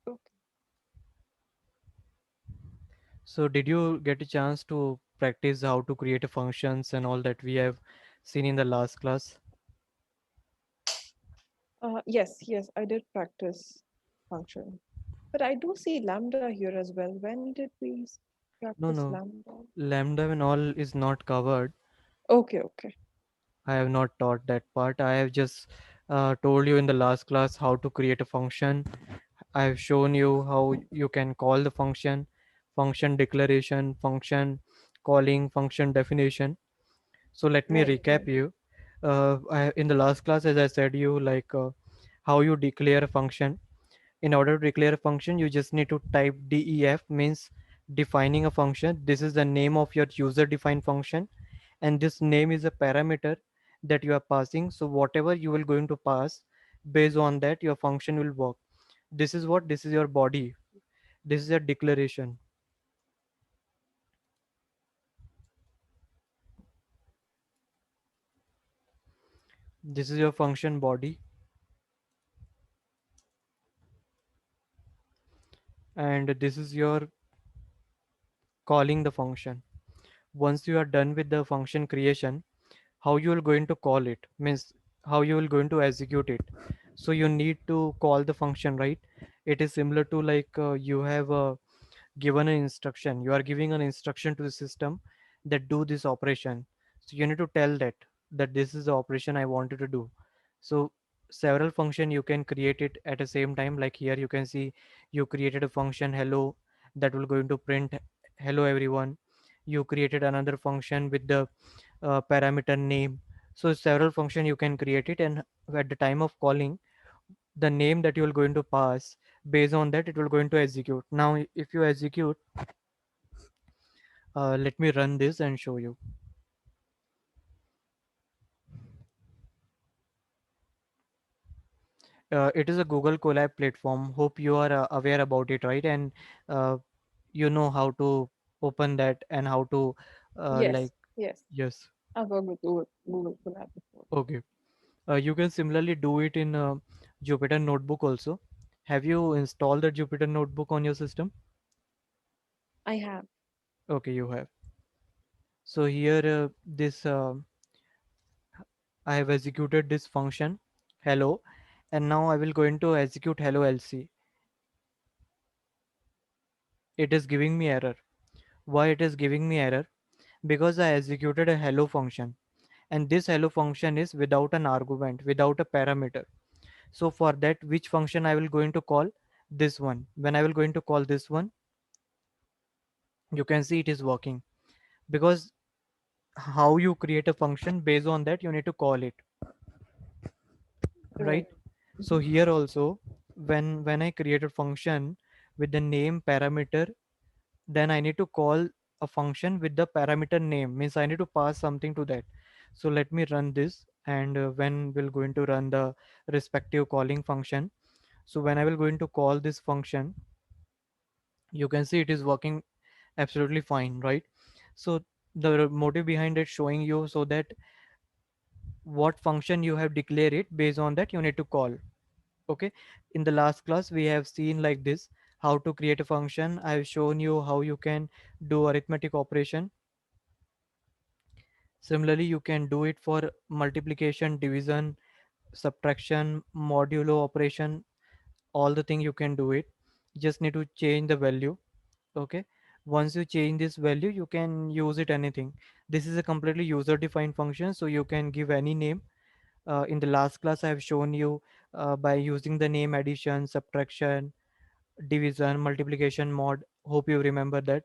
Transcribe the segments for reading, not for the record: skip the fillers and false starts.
Okay. So did you get a chance to practice how to create a functions and all that we have seen in the last class? Yes, I did practice function. But I do see lambda here as well. When did we No, practice no. lambda? Lambda and all is not covered. Okay, okay. I have not taught that part. I have just told you in the last class how to create a function. I have shown you how you can call the function, function declaration, function calling, function definition. So let me Right, recap right. you. In the last class, as I said you, like how you declare a function. In order to declare a function, you just need to type def, means defining a function. This is the name of your user defined function, and this name is a parameter that you are passing. So whatever you will going to pass, based on that your function will work. This is your body. This is a declaration. This is your function body, and this is your calling the function. Once you are done with the function creation, how you will going to call it, means how you will going to execute it. So you need to call the function, right? It is similar to like you have given an instruction, you are giving an instruction to the system that do this operation. So you need to tell that this is the operation I wanted to do. So several function you can create it at the same time. Like here you can see you created a function hello that will going to print hello everyone. You created another function with the parameter name. So several function you can create it, and at the time of calling, the name that you will going to pass, based on that it will going to execute. Now if you execute, let me run this and show you. It is a Google Colab platform. Hope you are aware about it, right? And uh, you know how to open that and how to Yes, like, yes. yes. I've worked with Google Colab before. Okay. You can similarly do it in Jupyter Notebook also. Have you installed the Jupyter Notebook on your system? I have. Okay, you have. So here this I have executed this function hello, and now I will going to execute hello LC. It is giving me error. Why it is giving me error? Because I executed a hello function, and this hello function is without an argument, without a parameter. So for that, which function I will going to call? This one. When I will going to call this one, you can see it is working, because how you create a function, based on that you need to call it, right? Right. So here also, when I create a function with the name parameter, then I need to call a function with the parameter name, means I need to pass something to that. So let me run this, and when we'll going to run the respective calling function. So when I will going to call this function, you can see it is working absolutely fine, right? So the motive behind it showing you, so that what function you have declared it, based on that you need to call. Okay, in the last class we have seen like this how to create a function. I have shown you how you can do arithmetic operation. Similarly, you can do it for multiplication, division, subtraction, modulo operation. All the thing you can do it. You just need to change the value. Okay. Once you change this value, you can use it anything. This is a completely user defined function, so you can give any name. In the last class, I have shown you by using the name addition, subtraction, division, multiplication, mod. Hope you remember that.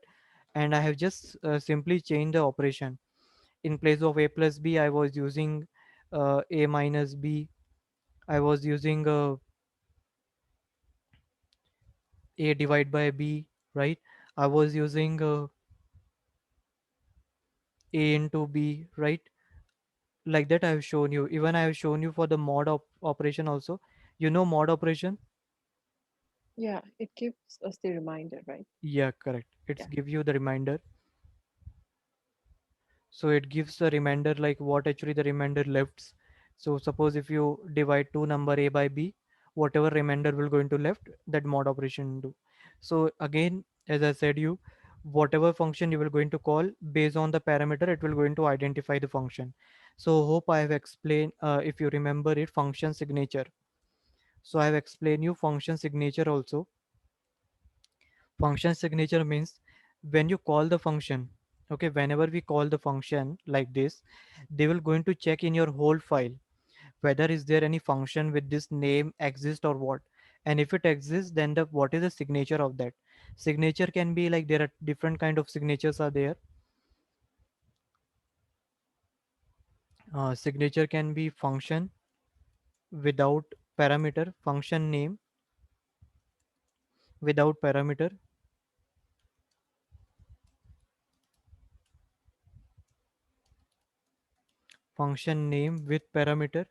And I have just simply changed the operation. In place of a plus b, I was using a minus b. I was using a divide by b, right? I was using a into b, right? Like that I have shown you. Even I have shown you for the operation also. You know mod operation? Yeah, it gives us the reminder, right? Yeah, correct. It's Yeah. give you the reminder. So it gives a reminder like what actually the remainder left. So suppose if you divide two number a by b, whatever remainder will going to left, that mod operation do. So again, as I said you, whatever function you will going to call, based on the parameter it will going to identify the function. So hope I have explained, if you remember it, function signature. So I have explained you function signature also. Function signature means when you call the function, okay, whenever we call the function like this, they will going to check in your whole file whether is there any function with this name exist or what. And if it exists, then the what is the signature of that. Signature can be like, there are different kind of signatures are there. Signature can be function without parameter, function name without parameter, function name with parameter,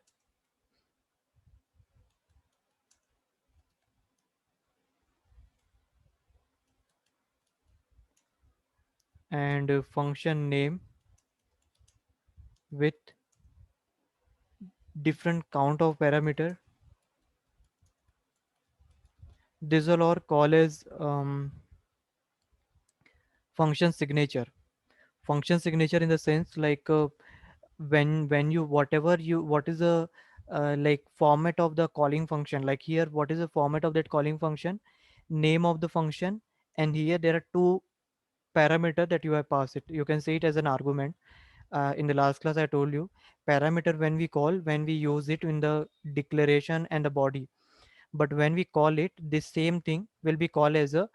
and function name with different count of parameter. This will all call as function signature. Function signature in the sense like, when you whatever you what is the like format of the calling function, like here what is the format of that calling function, name of the function, and here there are two parameter that you have passed it, you can say it as an argument. In the last class I told you, parameter when we call, when we use it in the declaration and the body, but when we call it, this same thing will be called as a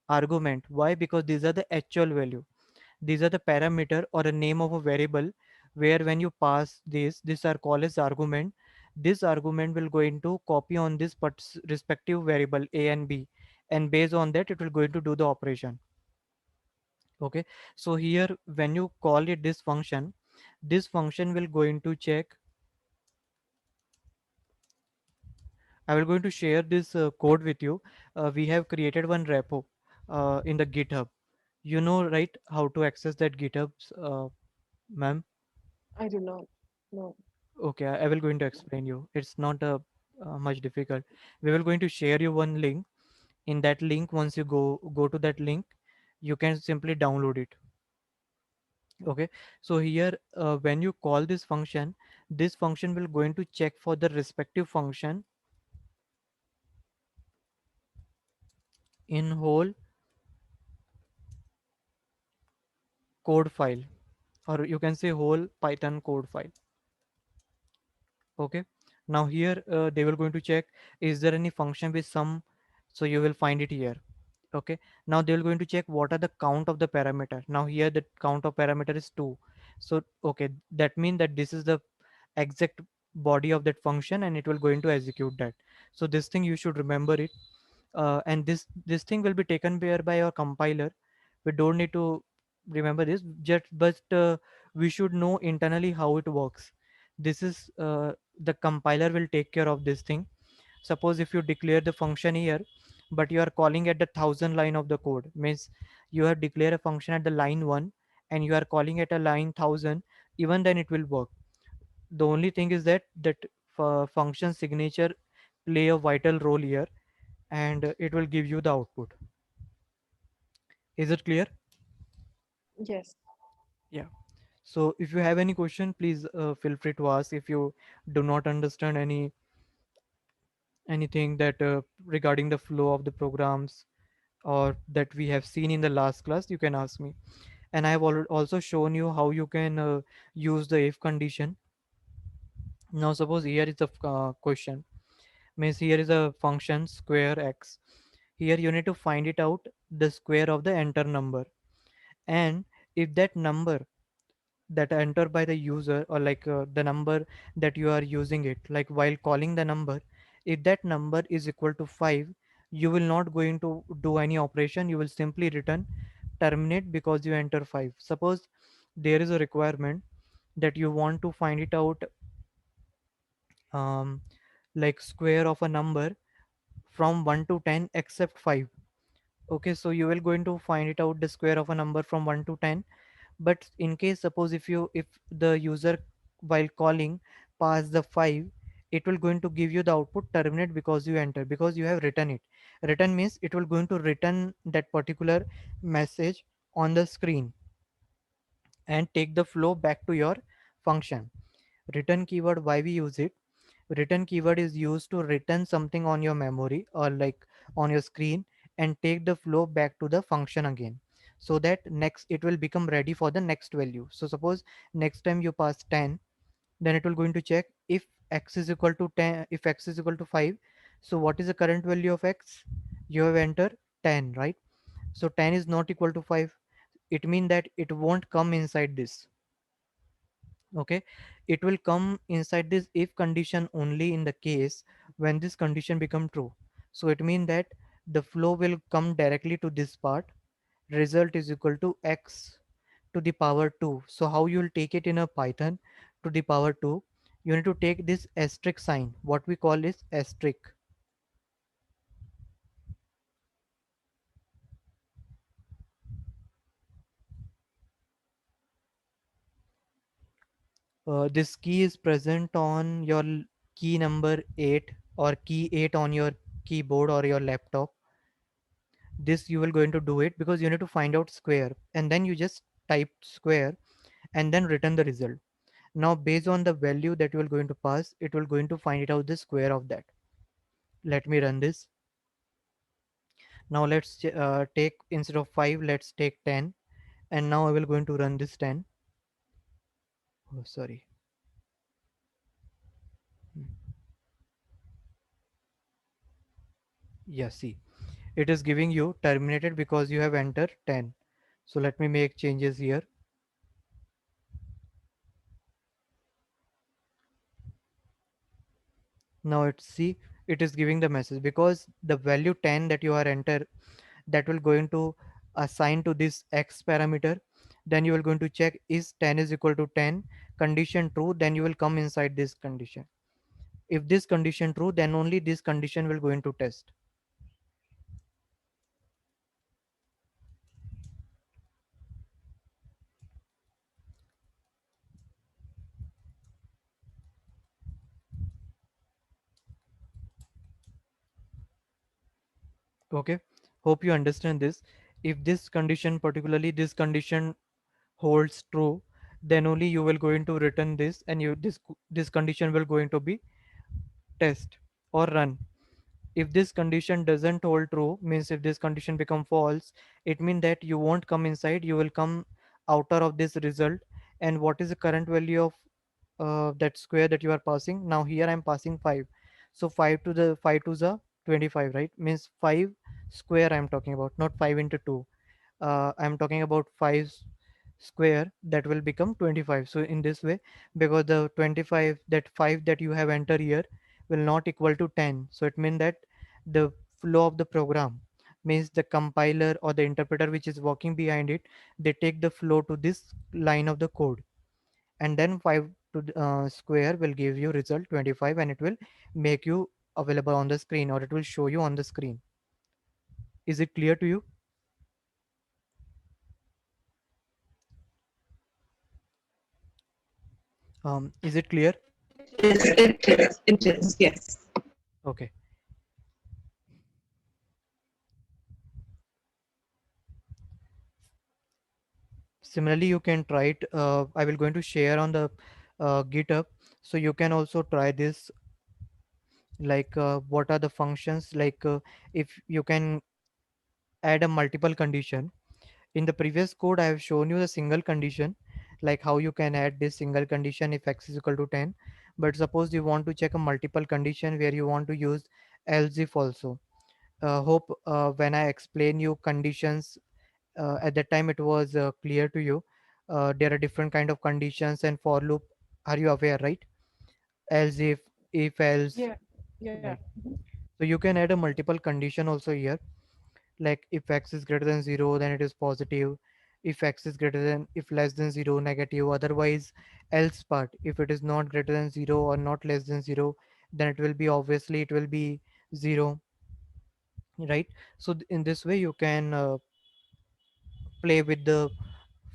argument. Why? Because these are the actual value, these are the parameter or a name of a variable, where when you pass this are called as argument. This argument will going to copy on this respective variable a and b, and based on that it will going to do the operation. Okay, so here when you call it this function will going to check. I will going to share this code with you. We have created one repo in the GitHub. You know, right, how to access that GitHubs, ma'am? I do not know. Okay, I will going to explain you. It's not much difficult. We will going to share you one link. In that link, once you go to that link, you can simply download it. Okay, so here when you call this function will going to check for the respective function in whole code file, or you can say whole Python code file. Okay, now here they will going to check, is there any function with some, so you will find it here. Okay, now they will going to check what are the count of the parameter. Now here the count of parameter is 2. So okay, that means that this is the exact body of that function, and it will going to execute that. So this thing you should remember it. And this thing will be taken care by your compiler. We don't need to remember this, just but we should know internally how it works. This is the compiler will take care of this thing. Suppose if you declare the function here, but you are calling at the 1,000 line of the code, means you have declared a function at the line 1 and you are calling at a line 1,000, even then it will work. The only thing is that function signature play a vital role here, and it will give you the output. Is it clear? Yes. Yeah. So if you have any question, please feel free to ask. If you do not understand anything that regarding the flow of the programs, or that we have seen in the last class, you can ask me. And I have also shown you how you can use the if condition. Now suppose here is the question, means here is a function square x. Here you need to find it out the square of the enter number, and if that number that entered by the user, or like the number that you are using it, like while calling the number, if that number is equal to 5, you will not going to do any operation, you will simply return terminate, because you enter 5. Suppose there is a requirement that you want to find it out, um, like square of a number from 1 to 10 except 5. Okay, so you will going to find it out the square of a number from 1 to 10. But in case suppose if the user while calling pass the 5, it will going to give you the output terminate because you enter, because you have written it. Return means it will going to return that particular message on the screen and take the flow back to your function. Return keyword, why we use it? Return keyword is used to return something on your memory or like on your screen and take the flow back to the function again, so that next it will become ready for the next value. So suppose next time you pass 10, then it will going to check if x is equal to 10, if x is equal to 5. So what is the current value of x? You have entered 10, right? So 10 is not equal to 5. It means that it won't come inside this. Okay, it will come inside this if condition only in the case when this condition become true. So it means that the flow will come directly to this part. Result is equal to x to the power 2. So how you will take it in a Python to the power 2? You need to take this asterisk sign. What we call is asterisk. This key is present on your key number 8 or key 8 on your keyboard or your laptop. This you will going to do it because you need to find out square, and then you just type square and then return the result. Now based on the value that you are going to pass, it will going to find it out the square of that. Let me run this. Now let's take, instead of 5, let's take 10, and now I will going to run this 10. Oh, sorry. Hmm. Yeah, see, it is giving you terminated because you have entered 10. So let me make changes here. Now it's see, it is giving the message because the value 10 that you are enter, that will going to assign to this x parameter. Then you will going to check is 10 is equal to 10, condition true, then you will come inside this condition. If this condition true, then only this condition will going to test. Okay, hope you understand this. If this condition, particularly this condition holds true, then only you will going to return this, and you this condition will going to be test or run. If this condition doesn't hold true, means if this condition become false, it means that you won't come inside, you will come outer of this result. And what is the current value of that square that you are passing? Now here I am passing 5. So 5 to the 5 to the 25, right? Means 5 square I am talking about, not 5 into 2. I'm talking about 5 square, that will become 25. So in this way, because the 25, that 5 that you have entered here will not equal to 10, so it means that the flow of the program, means the compiler or the interpreter which is working behind it, they take the flow to this line of the code, and then 5 to the, square will give you result 25, and it will make you available on the screen, or it will show you on the screen. Is it clear to you? Is it clear? It is, yes. Okay. Similarly, you can try it. I will going to share on the GitHub, so you can also try this. Like, what are the functions? Like, if you can add a multiple condition. In the previous code, I have shown you the single condition, like how you can add this single condition if x is equal to 10. But suppose you want to check a multiple condition where you want to use else if also. Hope when I explain you conditions at that time it was clear to you. There are different kind of conditions and for loop. Are you aware, right? Else if else, Yeah, yeah. right? So you can add a multiple condition also here, like if x is greater than 0, then it is positive. If x is greater than, if less than 0, negative. Otherwise, else part, if it is not greater than 0 or not less than 0, then it will be, obviously it will be 0, right? So in this way you can play with the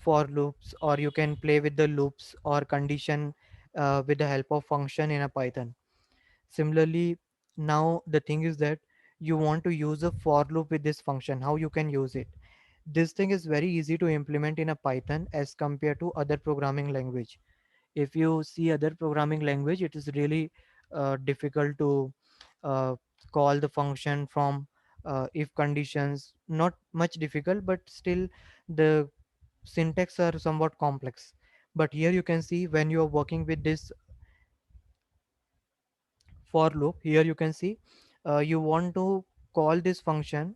for loops, or you can play with the loops or condition with the help of function in a Python. Similarly, now the thing is that you want to use a for loop with this function. How you can use it? This thing is very easy to implement in a Python as compared to other programming language. If you see other programming language, it is really difficult to uh, call the function from if conditions. Not much difficult, but still the syntax are somewhat complex. But here you can see when you are working with this for loop, here you can see you want to call this function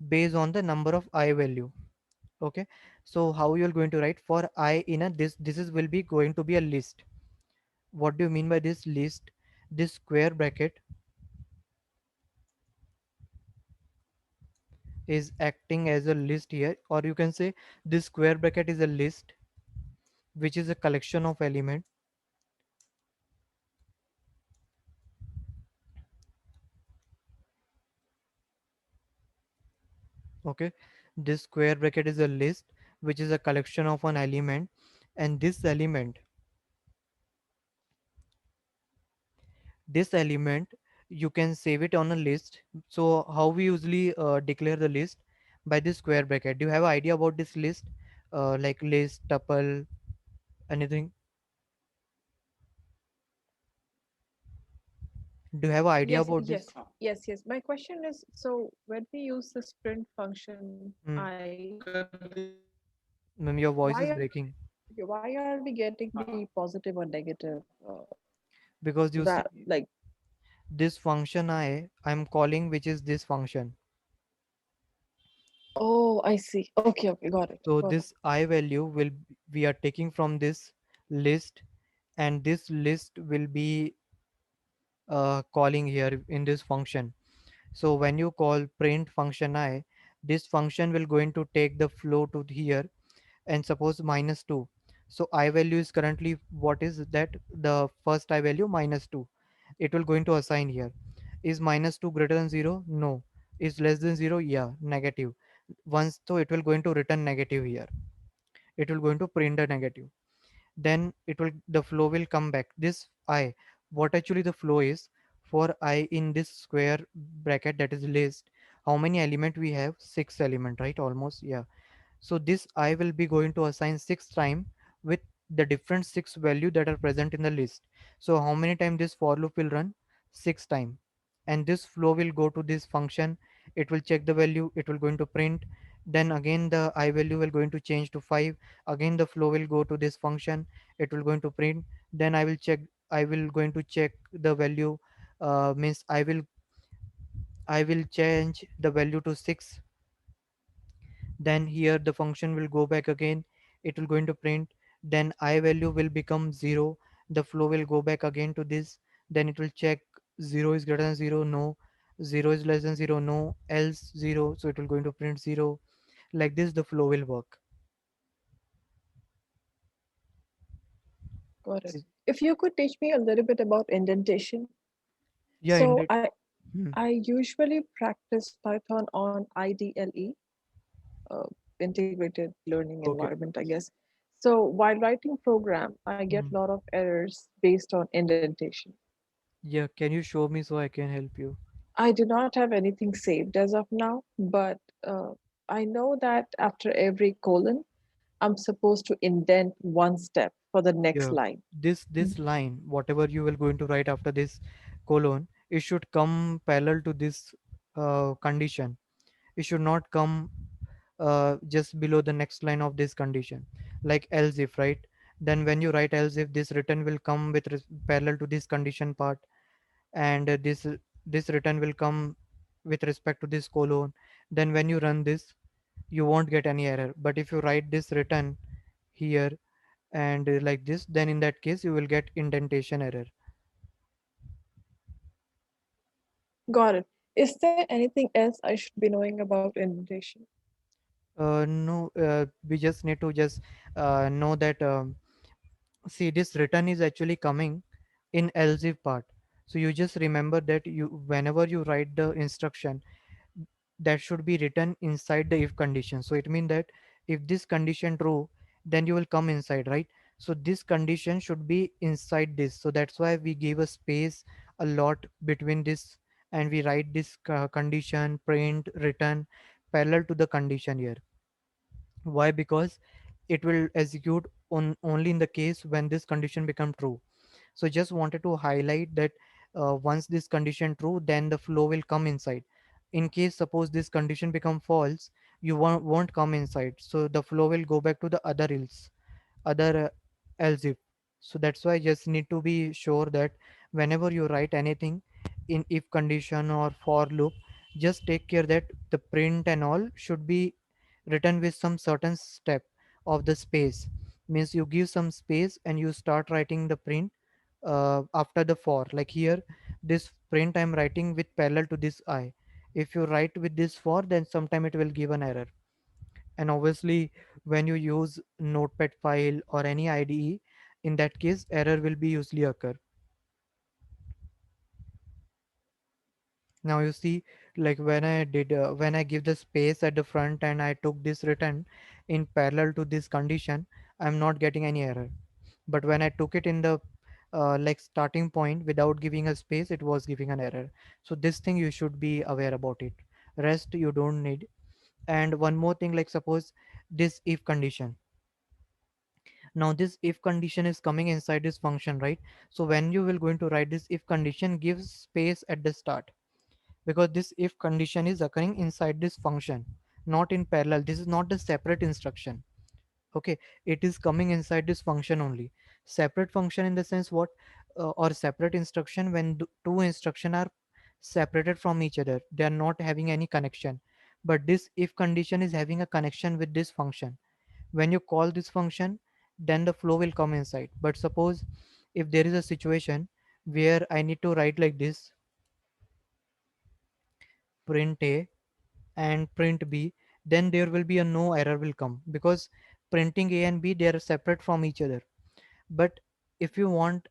based on the number of I value. Okay, so how you're going to write for I in a this is will be going to be a list. What do you mean by this list? This square bracket is acting as a list here, or you can say this square bracket is a list which is a collection of element. Okay, this square bracket is a list which is a collection of an element, and this element you can save it on a list. So how we usually declare the list? By this square bracket. Do you have an idea about this list? Like list, tuple, anything? Do you have an idea Yes, about this? yes, yes, yes. My question is, so when we use the sprint function, Hmm. I Ma'am, your voice why is are breaking why are we getting the positive or negative because you see like this function I'm calling, which is this function. oh, I see. Okay, okay, got it. So Got it. this I value we are taking from this list, and this list will be calling here in this function. So when you call print function I, this function will going to take the flow to here, and suppose -2. So I value is currently what is that? The first I value -2. It will going to assign here. Is -2 greater than 0? No. Is less than 0? Yeah, negative. Once, so it will going to return negative here. It will going to print a negative. Then it will the flow will come back. This I, what actually the flow is for I in this square bracket, that is list. How many element we have? Six element, right? Almost, yeah. So this I will be going to assign six time with the different six value that are present in the list. So how many time this for loop will run? Six time. And this flow will go to this function. It will check the value. It will going to print. Then again the I value will going to change to 5. Again the flow will go to this function. It will going to print. Then I will going to check the value. Means I will change the value to 6. Then here the function will go back again. It will going to print. Then I value will become 0. The flow will go back again to this. Then it will check 0 is greater than 0, no. 0 is less than 0, no. Else 0, so it will going to print 0. Like this the flow will work. Got it. Is- If you could teach me a little bit about indentation. yeah, in So that. Hmm. I usually practice Python on IDLE, uh, integrated learning Okay. environment, I guess. So while writing program, I get a Hmm. lot of errors based on indentation. Yeah, can you show me so I can help you? I do not have anything saved as of now, but I know that after every colon, I'm supposed to indent one step for the next Yeah, line. this line, whatever you will going to write after this colon, it should come parallel to this condition. It should not come just below the next line of this condition, like else if, right? Then when you write else if, this return will come with parallel to this condition part, and this return will come with respect to this colon. Then when you run this, you won't get any error. But if you write this return here and like this, then in that case you will get indentation error. Got it. Is there anything else I should be knowing about indentation? No, we just need to just know that see, this return is actually coming in else if part. So you just remember that you whenever you write the instruction, that should be written inside the if condition. So it means that if this condition true, then you will come inside, right? So this condition should be inside this, so that's why we gave a space a lot between this, and we write this condition print return parallel to the condition here. Why? Because it will execute on only in the case when this condition become true. So just wanted to highlight that once this condition true, then the flow will come inside. In case suppose this condition become false, you won't come inside, so the flow will go back to the other else if. So that's why just need to be sure that whenever you write anything in if condition or for loop, just take care that the print and all should be written with some certain step of the space. Means you give some space and you start writing the print after the for. Like here, this print I'm writing with parallel to this I. If you write with this for, then sometime it will give an error. And obviously when you use notepad file or any IDE, in that case error will be usually occur. Now you see, like when I give the space at the front and I took this return in parallel to this condition, I'm not getting any error. But when I took it in the like starting point without giving a space, it was giving an error. So this thing you should be aware about it. Rest you don't need. And one more thing, like suppose this if condition. Now this if condition is coming inside this function, right? So when you will going to write this if condition, gives space at the start, because this if condition is occurring inside this function, not in parallel. This is not the separate instruction. Okay, it is coming inside this function only. Separate function in the sense what, or separate instruction when two instruction are separated from each other, they are not having any connection. But this if condition is having a connection with this function. When you call this function, then the flow will come inside. But suppose if there is a situation where I need to write like this, print a and print b, then there will be a no error will come, because printing a and b, they are separate from each other. But if you want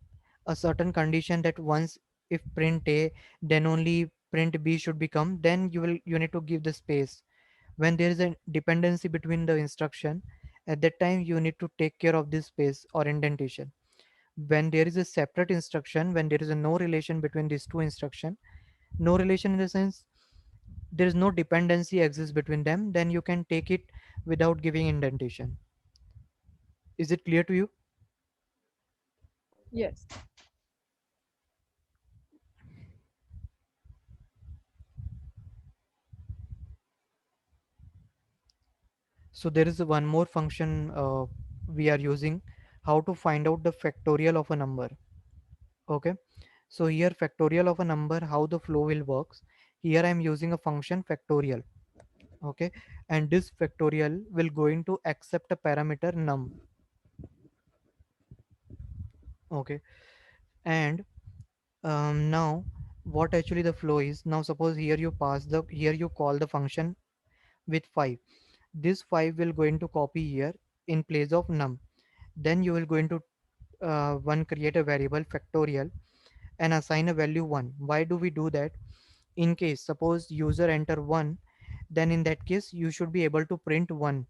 a certain condition that once if print a, then only print b should become, then you need to give the space. When there is a dependency between the instruction, at that time you need to take care of this space or indentation. When there is a separate instruction, when there is a no relation between these two instruction, no relation in the sense there is no dependency exists between them, then you can take it without giving indentation. Is it clear to you? Yes. So there is one more function we are using, how to find out the factorial of a number. Okay, so here factorial of a number, how the flow will works. Here I am using a function factorial. Okay, and this factorial will going to accept a parameter num. Okay, and now what actually the flow is, now suppose here you pass the, here you call the function with 5. This 5 will going to copy here in place of num. Then you will going to one create a variable factorial and assign a value 1. Why do we do that? In case suppose user enter 1, then in that case you should be able to print 1,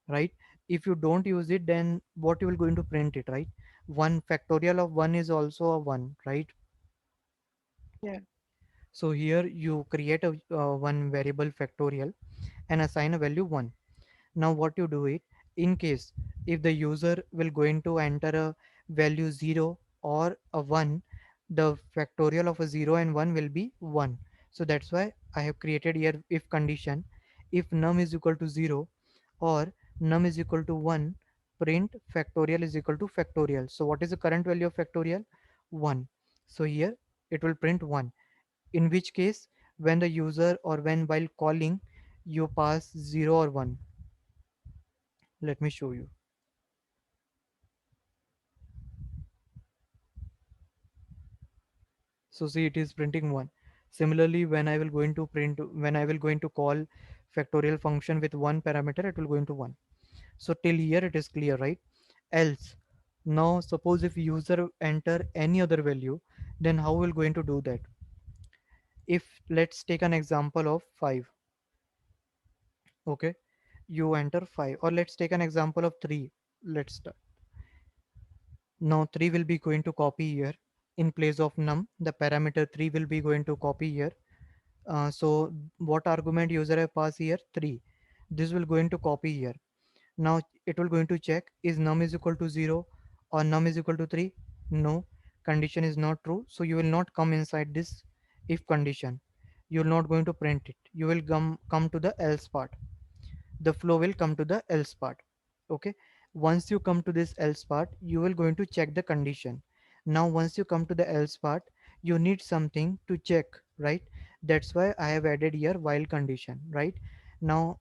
right? If you don't use it, then what you will going to print it, right? 1 factorial of 1 is also a 1, right? Yeah. So here you create a one variable factorial and assign a value 1. Now what you do it, in case if the user will going to enter a value 0 or a 1, the factorial of a 0 and 1 will be 1. So that's why I have created here if condition. If num is equal to 0 or num is equal to 1, print factorial is equal to factorial. So what is the current value of factorial? 1. So here it will print 1. In which case when the user or when while calling you pass 0 or 1. Let me show you. So see, it is printing 1. Similarly, when I will going to print, when I will going to call factorial function with one parameter, it will go into 1. So till here it is clear, right? Else, now suppose if user enter any other value, then how will going to do that? If let's take an example of 5. Okay, you enter 5, or let's take an example of 3. Let's start. Now 3 will be going to copy here in place of num. The parameter 3 will be going to copy here. So what argument user have passed here? 3. This will going to copy here. Now it will going to check is num is equal to 0 or num is equal to 3. No, condition is not true. So you will not come inside this if condition. You will not going to print it. You will come to the else part. The flow will come to the else part. Okay, once you come to this else part, you will going to check the condition. Now once you come to the else part, you need something to check, right? That's why I have added here while condition, right? Now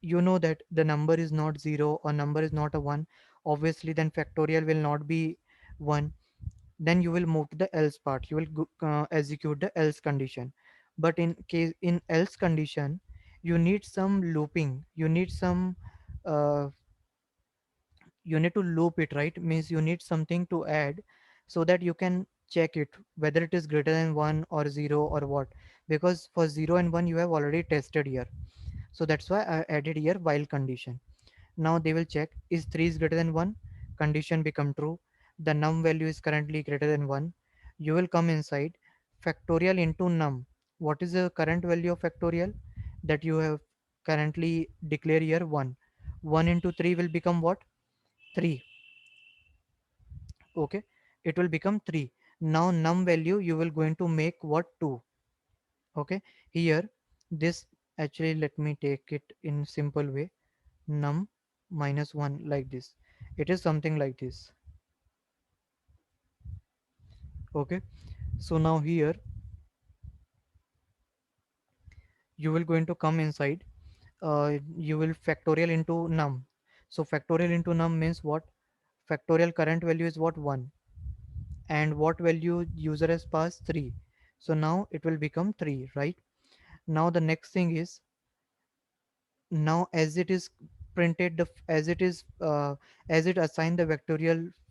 you know that the number is not 0 or number is not a 1. Obviously then factorial will not be 1. Then you will move to the else part. You will execute the else condition. But in else condition, you need some looping. Uh, you need to loop it, right? Means you need something to add so that you can check it whether it is greater than 1 or 0 or what. Because for 0 and 1 you have already tested here. So that's why I added here while condition. Now they will check is 3 is greater than 1, condition become true. The num value is currently greater than 1. You will come inside factorial into num. What is the current value of factorial that you have currently declare here? 1. 1 into 3 will become what? 3. Okay, it will become 3. Now num value you will going to make what? 2. Okay, here this actually let me take it in simple way. Num minus 1 like this. It is something like this. Okay, so now here you will going to come inside, you will factorial into num. So factorial into num means what? Factorial current value is what? 1. And what value user has passed? 3. So now it will become 3, right? Now the next thing is, now as it is printed as it is as it assigned the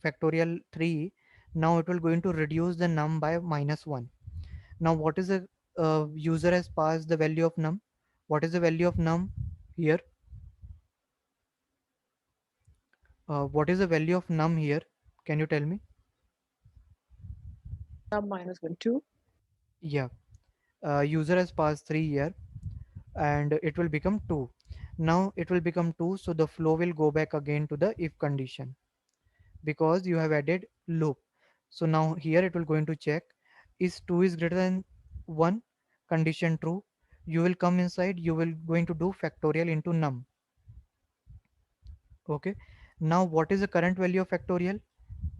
factorial 3, now it will going to reduce the num by minus 1. Now what is the user has passed the value of num? What is the value of num here? What is the value of num here? Can you tell me? Num minus 1, 2. Yeah, user has passed 3 here and it will become 2. Now it will become 2, so the flow will go back again to the if condition because you have added loop. So now here it will going to check is 2 is greater than 1, condition true. You will come inside, you will going to do factorial into num. Okay, now what is the current value of factorial?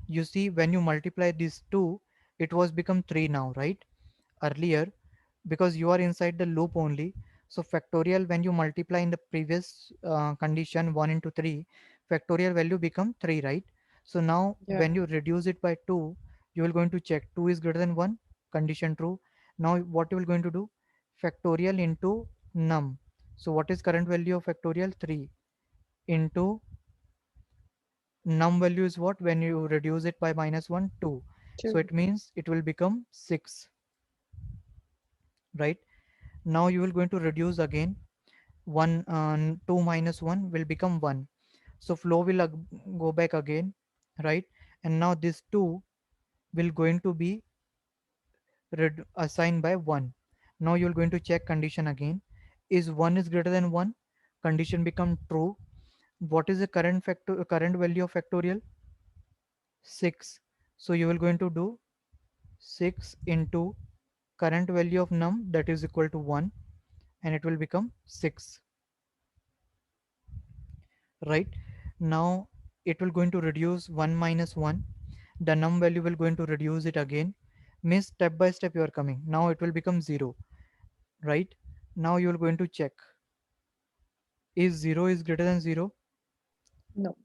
You see when you multiply these two, it was become 3 now, right? Earlier, because you are inside the loop only, so factorial when you multiply in the previous condition 1 into 3, factorial value become 3, right? So now Yeah. when you reduce it by 2, you will going to check 2 is greater than 1, condition true. Now what you will going to do? Factorial into num. So what is current value of factorial? 3 into num value is what? When you reduce it by minus 1, 2. So 2. it means it will become 6, right? Now you will going to reduce again 1 2 minus 1 will become 1. So flow will go back again, right? And now this 2 will going to be assigned by 1. Now you're going to check condition again. Is 1 is greater than 1? Condition become true. What is the current value of factorial? 6. So you will going to do 6 into current value of num, that is equal to 1, and it will become 6, right? Now it will going to reduce 1 minus 1. The num value will going to reduce it again. Means step by step you are coming. Now it will become 0, right? Now you are going to check is 0 is greater than 0? No.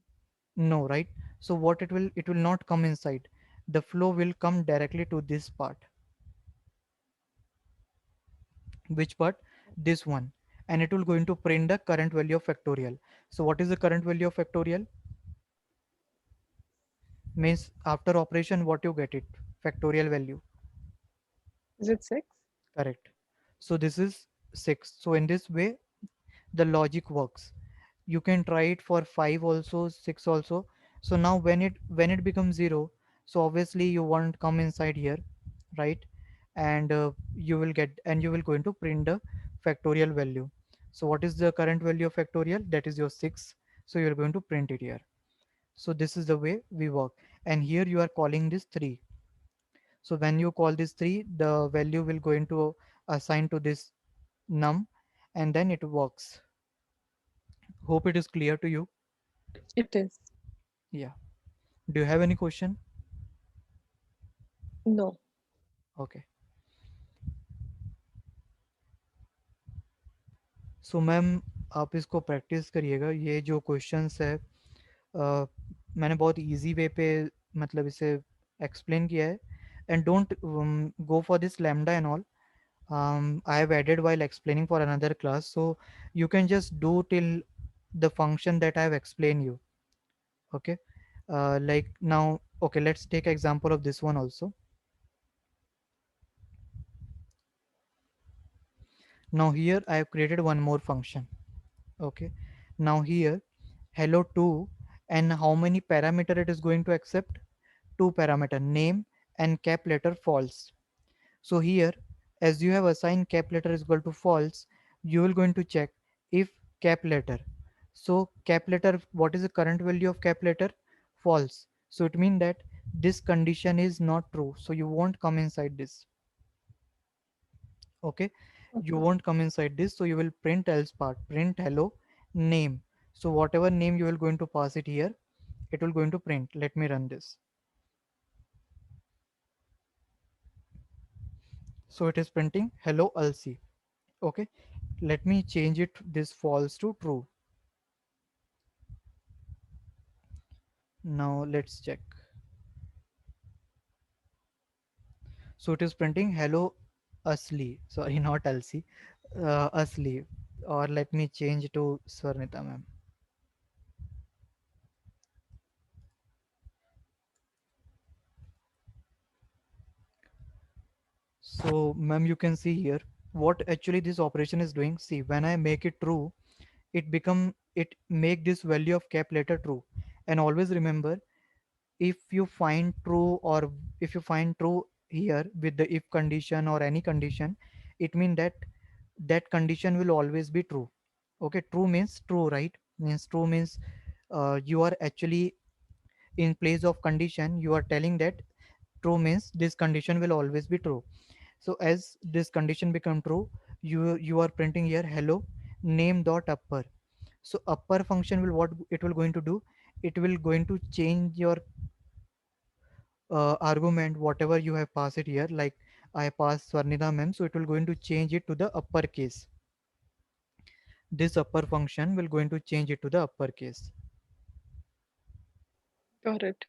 No, right? So what it will not come inside. The flow will come directly to this part. Which part? This one. And it will going to print the current value of factorial. So what is the current value of factorial? Means after operation what you get it? Factorial value. Is it 6? Correct. So this is 6. So in this way the logic works. You can try it for 5 also, 6 also. So now when it becomes 0, so obviously you won't come inside here, right? And you will going to print the factorial value. So what is the current value of factorial? That is your 6. So you're going to print it here. So this is the way we work. And here you are calling this 3. So when you call this 3, the value will going to assign to this num, and then it works. Hope it is clear to you. It is. Yeah. Do you have any question? No. Okay. So ma'am आप इसको practice करिएगा, ये जो questions है मैंने बहुत easy way पे मतलब इसे एक्सप्लेन किया है. And don't go for this lambda and all. I have added while explaining for another class, so you can just do till the function that I have explained you. Okay. Like now, okay, let's take example of this one also. Now here I have created one more function. Okay. Now here hello 2, and how many parameter it is going to accept? Two parameter, name and cap letter false. So here, as you have assigned cap letter is equal to false, you will going to check if cap letter. So cap letter, what is the current value of cap letter? False. So it means that this condition is not true, so you won't come inside this. Okay, you Okay. won't come inside this, so you will print else part, print hello name. So whatever name you will going to pass it here, it will going to print. Let me run this. So it is printing hello Alsi. Okay, let me change it this false to true. Now let's check. So it is printing hello Asli, sorry, not Alsi, Asli. Or let me change to Swarnita ma'am. So ma'am, you can see here what actually this operation is doing. See, when I make it true, it make this value of cap letter true. And always remember, if you find true, or if you find true here with the if condition or any condition, it means that that condition will always be true. Okay, true means true, right? Means true means you are actually in place of condition, you are telling that true means this condition will always be true. So as this condition become true, you are printing here hello name dot upper. So upper function will, what it will going to do, it will going to change your argument whatever you have passed it here. Like I pass Swarnida mem, so it will going to change it to the uppercase. This upper function will going to change it to the uppercase. Got it.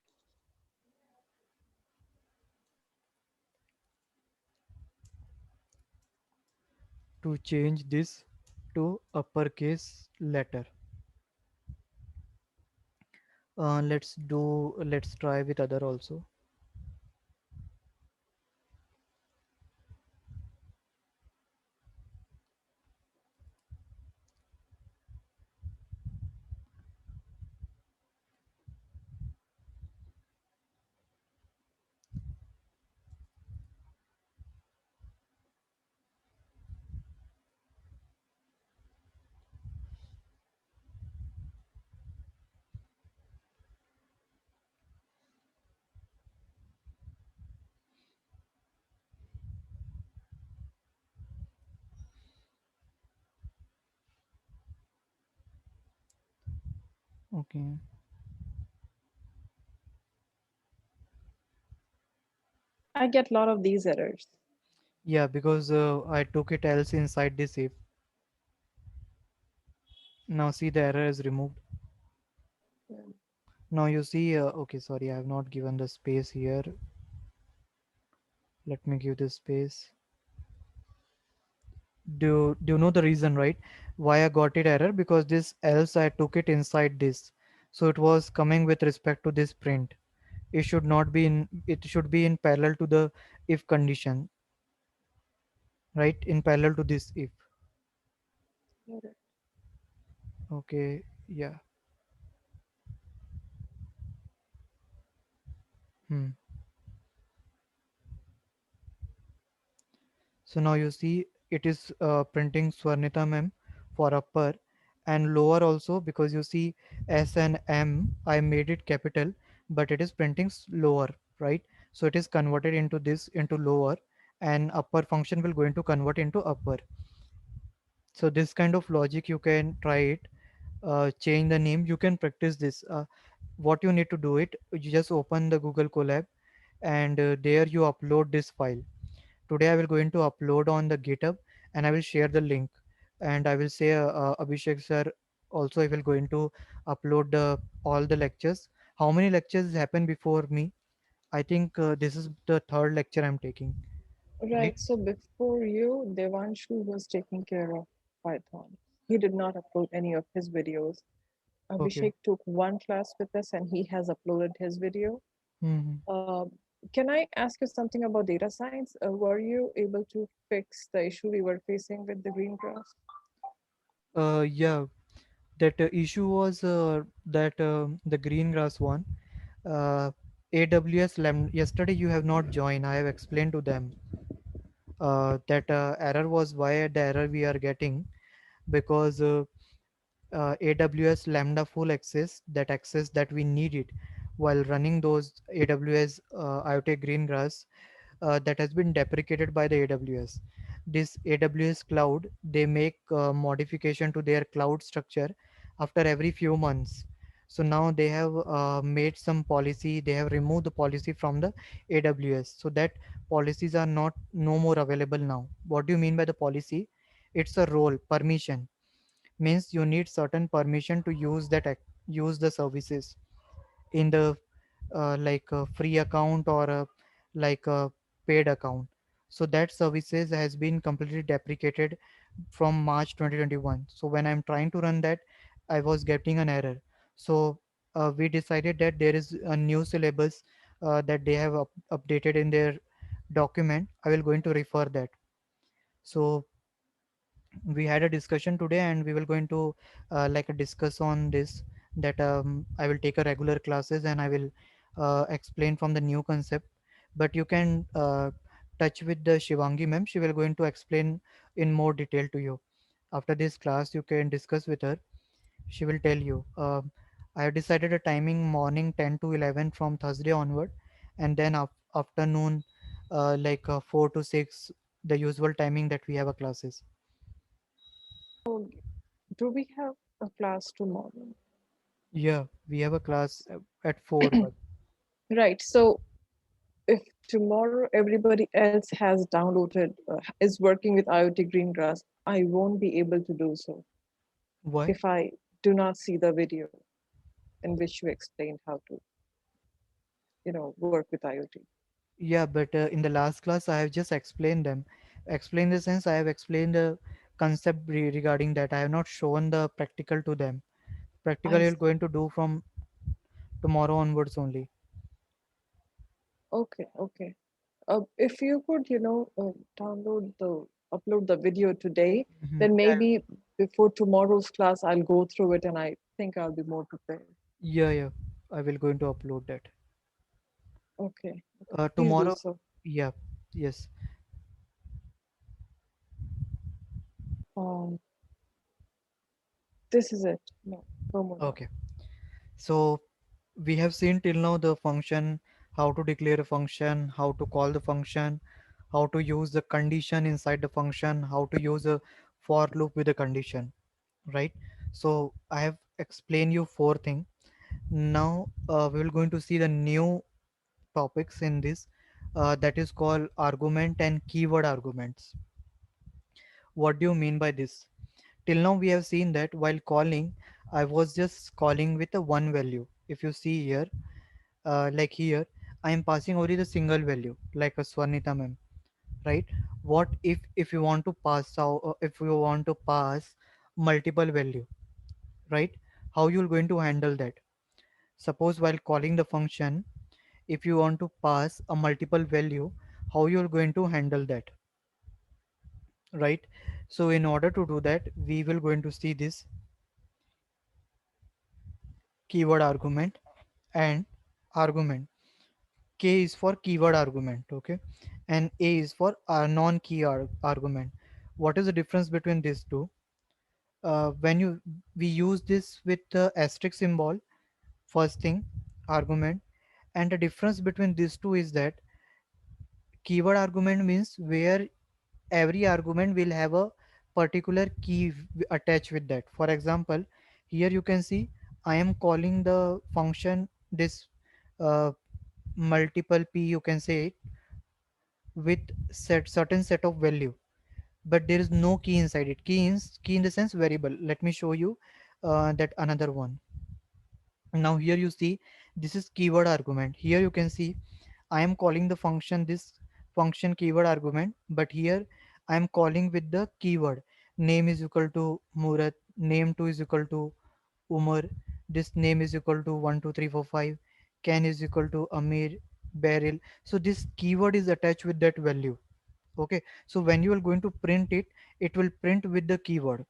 To change this to uppercase letter. Let's try with other also. Okay. I get a lot of these errors. Yeah, because I took it else inside this if. Now see the error is removed. Yeah. Now you see, okay, sorry, I have not given the space here. Let me give this space. Do you know the reason, right? Why I got it error? Because this else I took it inside this. So it was coming with respect to this print. It should not be in, it should be in parallel to the if condition, right? In parallel to this if. Got it. Okay, yeah. Hmm. So now you see it is printing Swarnita mem for upper, and lower also, because you see S and M I made it capital, but it is printing lower, right? So it is converted into this into lower, and upper function will going to convert into upper. So this kind of logic you can try it. Change the name, you can practice this. What you need to do it, you just open the Google Colab, and there you upload this file. Today I will going to upload on the GitHub, and I will share the link, and I will say Abhishek sir also I will going to upload all the lectures. How many lectures happen before me? I think this is the third lecture I'm taking, right? Right. So before you, Devanshu was taking care of Python. He did not upload any of his videos. Okay. Abhishek took one class with us and he has uploaded his video. Hmm. Um, can I ask you something about data science? Were you able to fix the issue we were facing with the green grass? Yeah, that issue was that the green grass one. uh, AWS yesterday you have not joined. I have explained to them that error was why the error we are getting, because AWS Lambda full access, that access that we needed while running those AWS IoT Greengrass, that has been deprecated by the AWS. This AWS cloud, they make modification to their cloud structure after every few months. So now they have made some policy, they have removed the policy from the AWS, so that policies are not no more available now. What do you mean by the policy? It's a role permission, means you need certain permission to use use the services in the like a free account or like a paid account. So that services has been completely deprecated from March 2021. So when I'm trying to run that, I was getting an error. So we decided that there is a new syllabus that they have updated in their document. I will going to refer that. So we had a discussion today, and we will going to like discuss on this, that I will take a regular classes, and I will explain from the new concept. But you can touch with the Shivangi ma'am, she will going to explain in more detail to you. After this class you can discuss with her, she will tell you. I have decided a timing morning 10 to 11 from Thursday onward, and then afternoon 4 to 6, the usual timing that we have a classes. Oh, do we have a class tomorrow? Yeah, we have a class at 4. But Right. So if tomorrow everybody else has downloaded, is working with IoT Greengrass, I won't be able to do so why? if I do not see the video in which you explained how to, work with IoT. Yeah, but in the last class I have just explained them. Explain the sense, I have explained the concept regarding that. I have not shown the practical to them. Practical I you're see. going to do from tomorrow onwards only. Okay, okay. If you could, upload the video today, Mhm. then Yeah, maybe before tomorrow's class, I'll go through it and I think I'll be more prepared. yeah, yeah. I will going to upload that. Okay, okay. Please do Tomorrow, so. yeah, yes. Um, this is it. No, no more now. Okay. So we have seen till now the function, how to declare a function, how to call the function, how to use the condition inside the function, how to use a for loop with a condition, right? So I have explained you 4 things. Now we will going to see the new topics in this, that is called argument and keyword arguments. What do you mean by this? Till now we have seen that while calling, I was just calling with a one value. If you see here, like here, I am passing only the single value, like a Swarnita ma'am, right? What if you want to pass out, if you want to pass multiple value, right? How you're going to handle that? Suppose while calling the function, if you want to pass a multiple value, how you're going to handle that, right? So in order to do that, we will going to see this keyword argument and argument. K is for keyword argument, okay, and A is for non-key argument. What is the difference between these two? When you we use this with the asterisk symbol, first thing, argument, and the difference between these two is that keyword argument means where every argument will have a particular key attached with that. For example, here you can see I am calling the function this uh, multiple p, you can say it, with certain set of value, but there is no key inside it. Key in the sense variable. Let me show you that another one. Now here you see this is keyword argument. Here you can see I am calling the function this function keyword argument, but here I am calling with the keyword name is equal to Murat, name 2 is equal to Umar, this name is equal to 12345, can is equal to Amir, Beryl. So this keyword is attached with that value. Okay, so when you are going to print it, it will print with the keyword.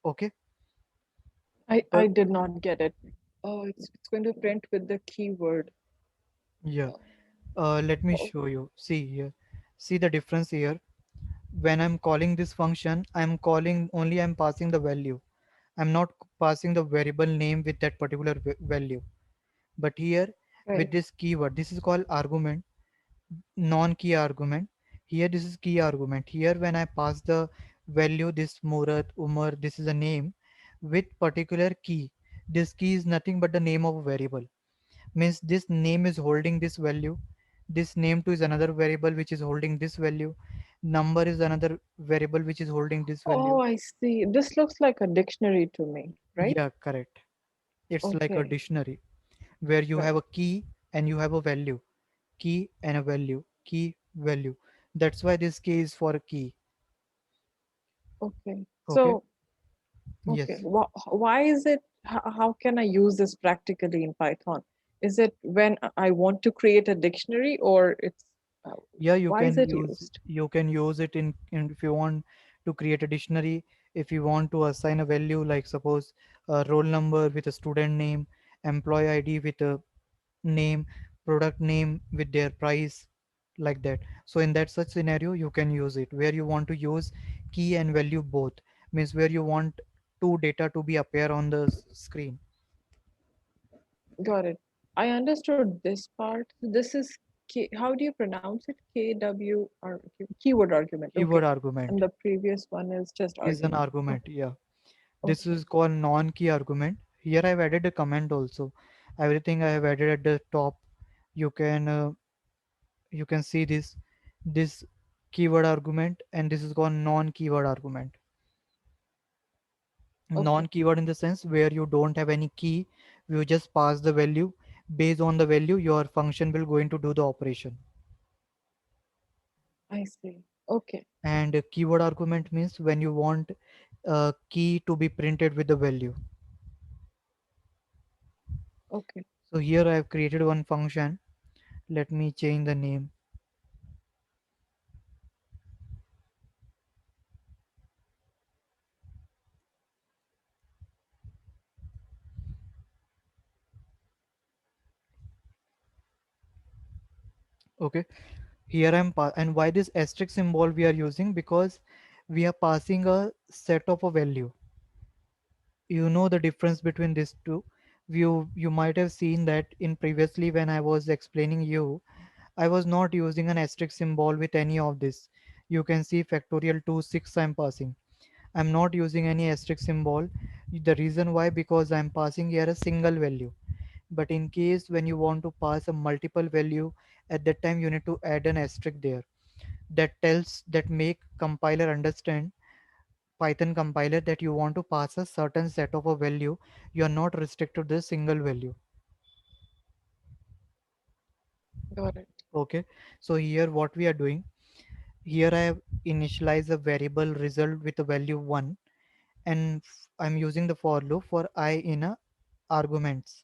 Okay, I but did not get it. Oh, it's going to print with the keyword. yeah, Oh, let me oh, show you. See here, see the difference here. When I'm calling this function, I'm calling only, I'm passing the value. I'm not passing the variable name with that particular value. But here with right. this keyword, this is called argument, non-key argument. Here this is key argument. Here when I pass the value, this Murat, Umar, this is a name with particular key. This key is nothing but the name of a variable. Means this name is holding this value. This name too is another variable which is holding this value. Number is another variable which is holding this Oh, value. I see. This looks like a dictionary to me, right? Yeah, correct. It's like a Okay, dictionary where you have right. a key and you have a value. Key and a value. Key, value. That's why this key is for a key. Okay. Okay. So, okay, Yes. why is it, how can I use this practically in Python? Is it when I want to create a dictionary, or it's, uh, Yeah, why is it used? you can use it in if you want to create a dictionary, if you want to assign a value, like suppose a roll number with a student name, employee ID with a name, product name with their price, like that. So in that such scenario you can use it where you want to use key and value both, means where you want two data to be appear on the screen. Got it. I understood this part. This is how do you pronounce it? Keyword argument. Keyword Okay. argument And the previous one is just is an argument. argument, Okay. yeah. This Okay. is called non-key argument. Here I've added a comment also. Everything I have added at the top. You can you can see this keyword argument, and this is called non-keyword argument. Okay. Non-keyword in the sense where you don't have any key, you just pass the value. Based on the value your function will going to do the operation. I see. Okay. And keyword argument means when you want a key to be printed with the value. Okay. So here I have created one function. Let me change the name. Okay, here and why this asterisk symbol we are using, because we are passing a set of a value. You know the difference between these two. You might have seen that in previously when I was explaining you, I was not using an asterisk symbol with any of this. You can see factorial 2 6 I'm passing. I'm not using any asterisk symbol. The reason why, because I'm passing here a single value. But in case when you want to pass a multiple value, at that time you need to add an asterisk there. That make compiler understand, Python compiler, that you want to pass a certain set of a value. You are not restricted to the single value. Got it. Okay. So here what we are doing, here I have initialized a variable result with a value 1, and I'm using the for loop for I in a arguments.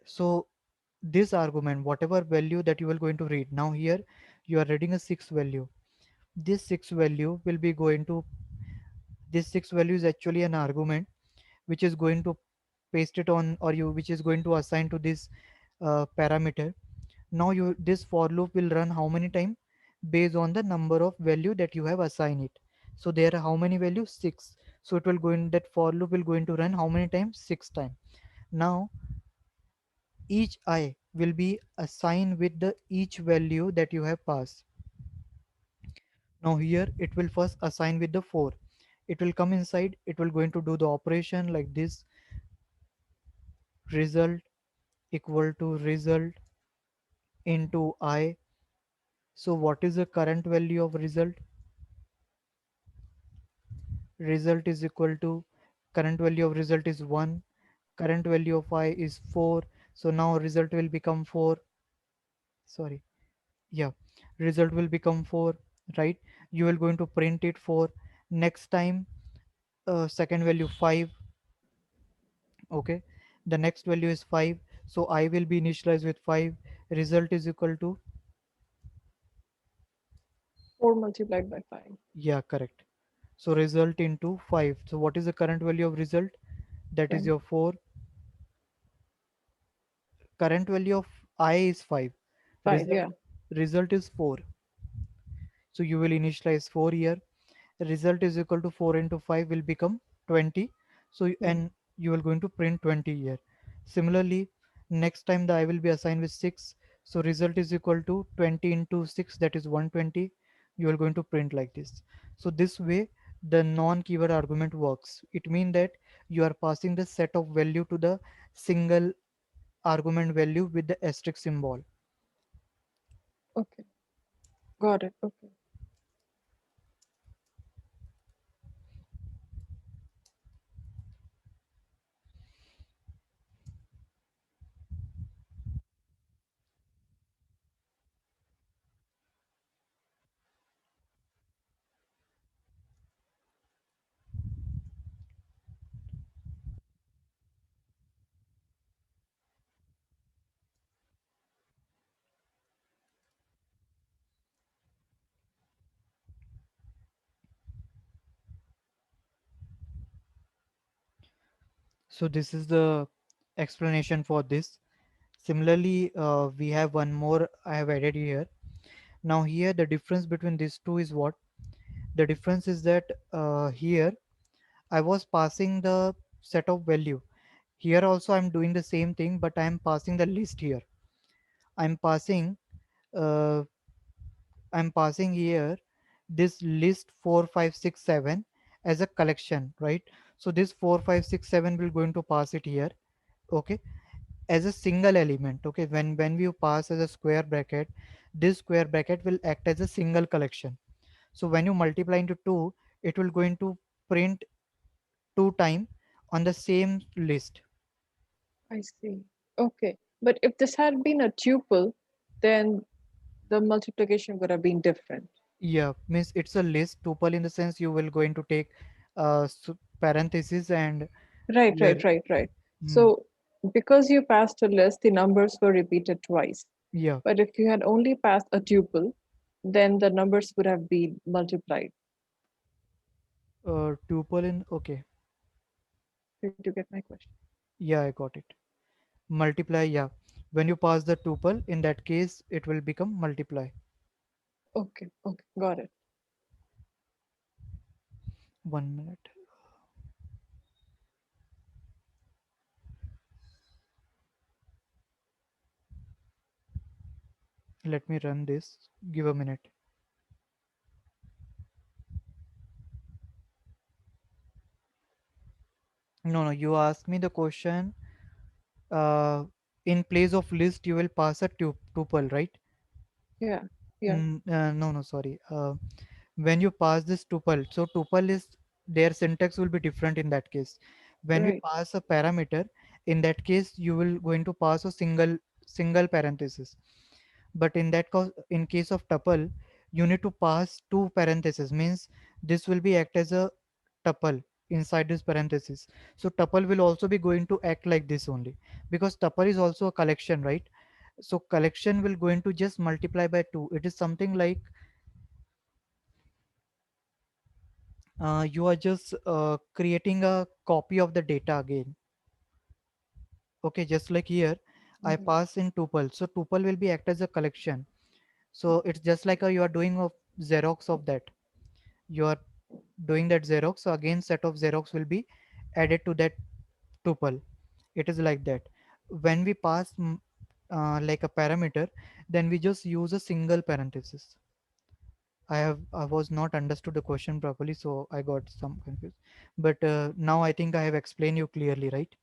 So this argument, whatever value that you are going to read, now here you are reading a 6 value. This 6 value will be going to, this 6 value is actually an argument which is going to paste it on, or you which is going to assign to this parameter. Now you this for loop will run how many time? Based on the number of value that you have assigned it. So there are how many values? 6. So it will go in that for loop will going to run how many times? 6 times. Now each I will be assigned with the each value that you have passed. Now here it will first assign with the 4. It will come inside, it will going to do the operation like this: result equal to result into I. So what is the current value of result? Result is equal to, current value of result is 1, current value of I is 4. So now result will become 4. Sorry, yeah, result will become 4, right? You will going to print it for next time, second value 5. Okay, the next value is 5, so I will be initialized with 5. Result is equal to, 4 multiplied by 5. yeah, correct. So result into 5. So what is the current value of result? That is 20. your 4. Current value of I is 5. 5, Result yeah. result is 4. So you will initialize 4 here. Result is equal to 4 into 5 will become 20. So Hmm. and you will going to print 20 here. Similarly, next time the I will be assigned with 6. So result is equal to 20 into 6, that is 120. You are going to print like this. So this way the non keyword argument works. It means that you are passing the set of value to the single argument value with the asterisk symbol. Okay. Got it. Okay. So this is the explanation for this. Similarly, we have one more I have added here. Now here the difference between these two is what? The difference is that here I was passing the set of value. Here also I'm doing the same thing, but I'm passing the list here. I'm passing uh, I'm passing here this list 4567 as a collection, right? So this 4567 will going to pass it here, okay, as a single element. Okay, when we pass as a square bracket, this square bracket will act as a single collection. So when you multiply into 2, it will going to print 2 time on the same list. I see. Okay. But if this had been a tuple, then the multiplication would have been different. Yeah, means it's a list tuple, in the sense you will going to take parentheses and Right, here. right, right, right. Hmm, So because you passed a list, the numbers were repeated twice. yeah, But if you had only passed a tuple, then the numbers would have been multiplied. tuple in, okay, Did you get my question? yeah, I got it. Multiply, yeah, when you pass the tuple, in that case it will become multiply. Okay, okay, got it. 1 minute, let me run this, give a minute. No, no, you asked me the question, uh, in place of list you will pass a tuple, right? Yeah, yeah, No, no, sorry. When you pass this tuple, so tuple is, their syntax will be different in that case. When we right. pass a parameter, in that case you will going to pass a single parenthesis. But in that case, in case of tuple, you need to pass two parentheses. Means this will be act as a tuple inside this parenthesis. So tuple will also be going to act like this only, because tuple is also a collection, right? So collection will going to just multiply by 2. It is something like, you are just creating a copy of the data again. Okay, just like here I Mhm. pass in tuple. So tuple will be act as a collection. So it's just like you are doing a Xerox of that. You are doing that Xerox. So again, set of Xerox will be added to that tuple. It is like that. When we pass like a parameter, then we just use a single parenthesis. I was not understood the question properly, so I got some confused. But now I think I have explained you clearly, right?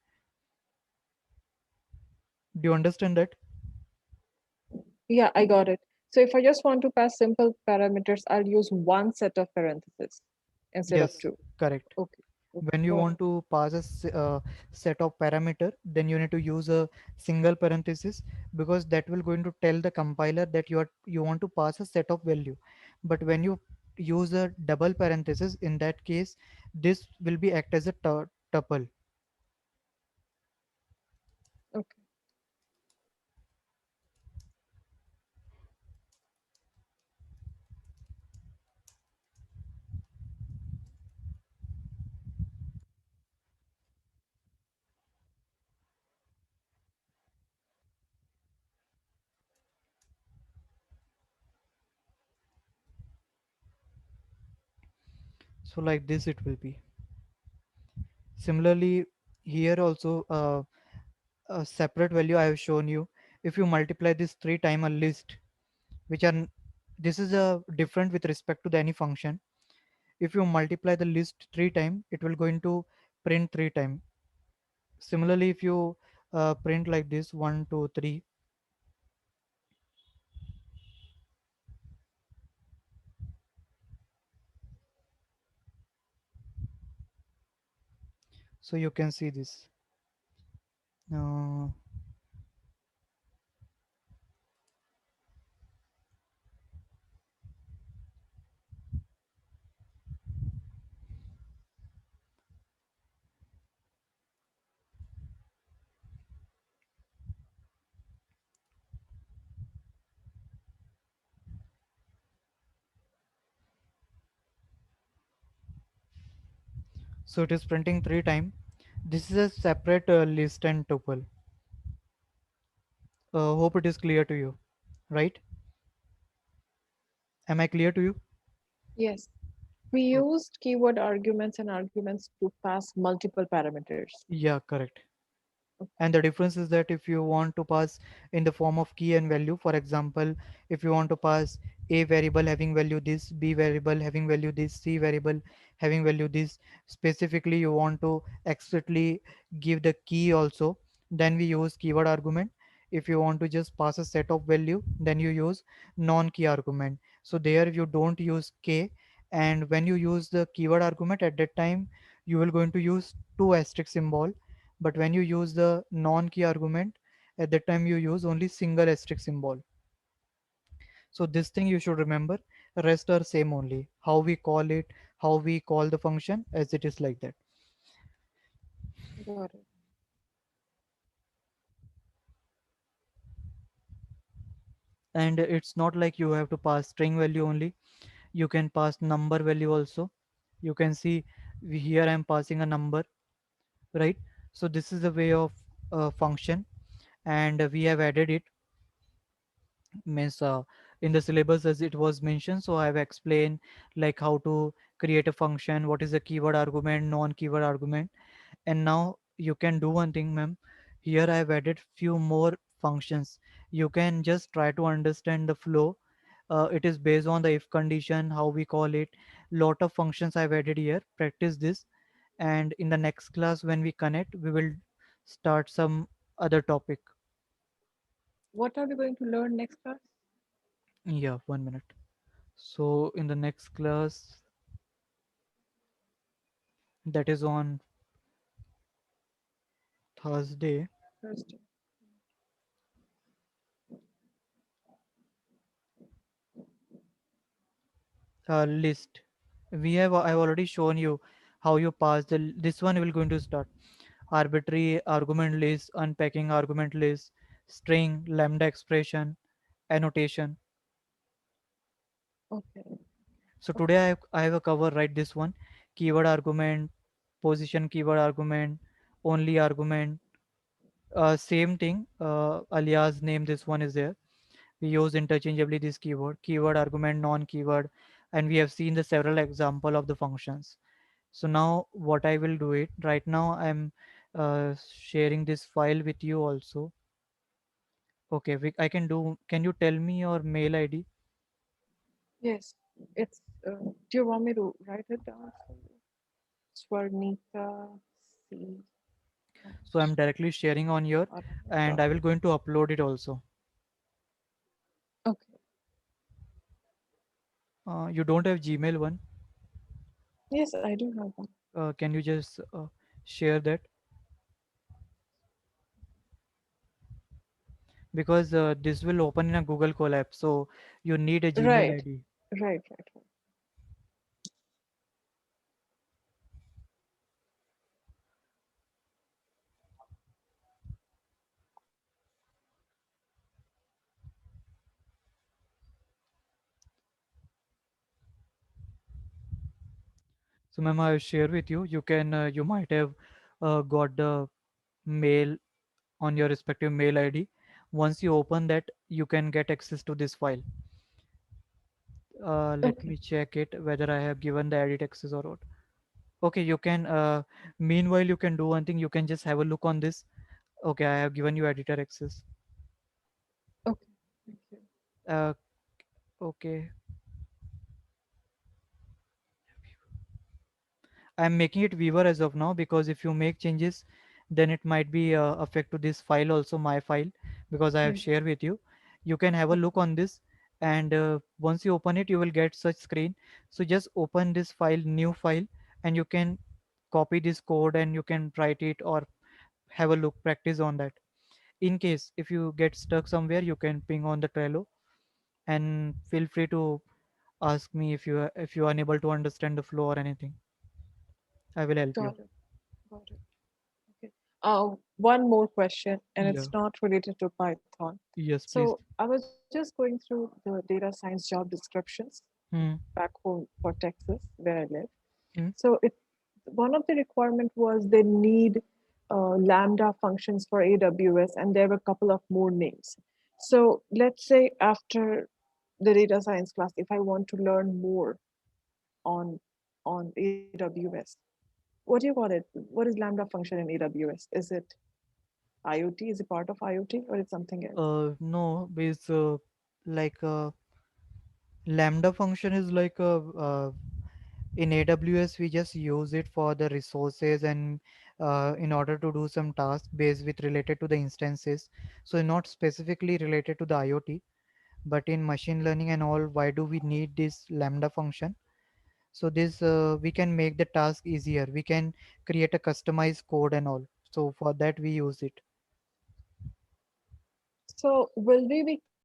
Do you understand that? Yeah, I got it. So if I just want to pass simple parameters, I'll use one set of parentheses instead of Yes, two. correct. Okay, okay, When you got want it. to pass a set of parameter, then you need to use a single parenthesis, because that will going to tell the compiler that you want to pass a set of value. But when you use a double parenthesis, in that case this will be act as a tuple. Okay. So like this it will be. Similarly, here also a separate value I have shown you. If you multiply this three time a list, which are this is a different with respect to the any function. If you multiply the list three time, it will going to print three time. Similarly, if you print like this 1 2 3, so you can see this. uh, so it is printing three time. This is a separate list and tuple. Hope it is clear to you, right? Am I clear to you? Yes. We Oh, used keyword arguments and arguments to pass multiple parameters. yeah, correct. Okay. And the difference is that if you want to pass in the form of key and value, for example, if you want to pass a variable having value this, b variable having value this, c variable having value this, specifically you want to explicitly give the key also, then we use keyword argument. If you want to just pass a set of value, then you use non-key argument. So there you don't use k, and when you use the keyword argument, at that time you will going to use two asterisk symbol. But when you use the non-key argument, at that time you use only single asterisk symbol. So this thing you should remember. Rest are same only. How we call it, how we call the function, as it is like that. Got it. And it's not like you have to pass string value only. You can pass number value also. You can see here I am passing a number, right? So this is the way of function, and we have added it, means in the syllabus as it was mentioned. So I have explained like how to create a function, what is a keyword argument, non-keyword argument. And now you can do one thing, ma'am. Here I have added few more functions. You can just try to understand the flow. It is based on the if condition, how we call it. Lot of functions I've added here. Practice this, and in the next class when we connect, we will start some other topic. What are we going to learn next class? Yeah, 1 minute. So in the next class, that is on Thursday, Thursday. list. I've already shown you how you pass this one. Will going to start arbitrary argument list, unpacking argument list, string, lambda expression, annotation. Okay. So Okay. today I have a cover, right? This one, keyword argument, position keyword argument, only argument. Same thing, alias name, this one is there. We use interchangeably this keyword argument, non-keyword, and we have seen the several example of the functions. So now what I will do it right now, I'm sharing this file with you also. Okay, I can do, can you tell me your mail ID? Yes, it's. Do you want me to write it down for you? Swarnita C. So I'm directly sharing on your, and I will going to upload it also. Okay. You don't have Gmail one? Yes, I do have one. Can you just share that? Because this will open in a Google Colab, so you need a Gmail Right, ID. right. So, ma'am, I will share with you. You can, you might have got the mail on your respective mail ID. Once you open that, you can get access to this file. Let Okay, me check it whether I have given the edit access or not. Okay, you can. Meanwhile, you can do one thing. You can just have a look on this. Okay, I have given you editor access. okay. Thank you. Uh, okay, I'm making it Weaver as of now because if you make changes, then it might be affect to this file also, my file, because I have Right. shared with you. You can have a Okay. look on this, and once you open it, you will get such screen. So just open this file, new file, and you can copy this code and you can write it or have a look, practice on that. In case if you get stuck somewhere, you can ping on the Trello and feel free to ask me if you are unable to understand the flow or anything. I will help you. Got it. Got it. Okay. One more question, and Yeah. it's not related to Python. Yes, So please. I was just going through the data science job descriptions Hmm. back home for Texas, where I live. Hmm. So it one of the requirement was they need Lambda functions for AWS, and there were a couple of more names. So let's say after the data science class, if I want to learn more on AWS, what do you call it? What is Lambda function in AWS? Is it IoT? Is it part of IoT or is it something else? No, is like Lambda function is like in AWS we just use it for the resources and in order to do some tasks based with related to the instances. So not specifically related to the IoT, but in machine learning and all, why do we need this Lambda function? So this we can make the task easier. We can create a customized code and all. So for that we use it. So will we be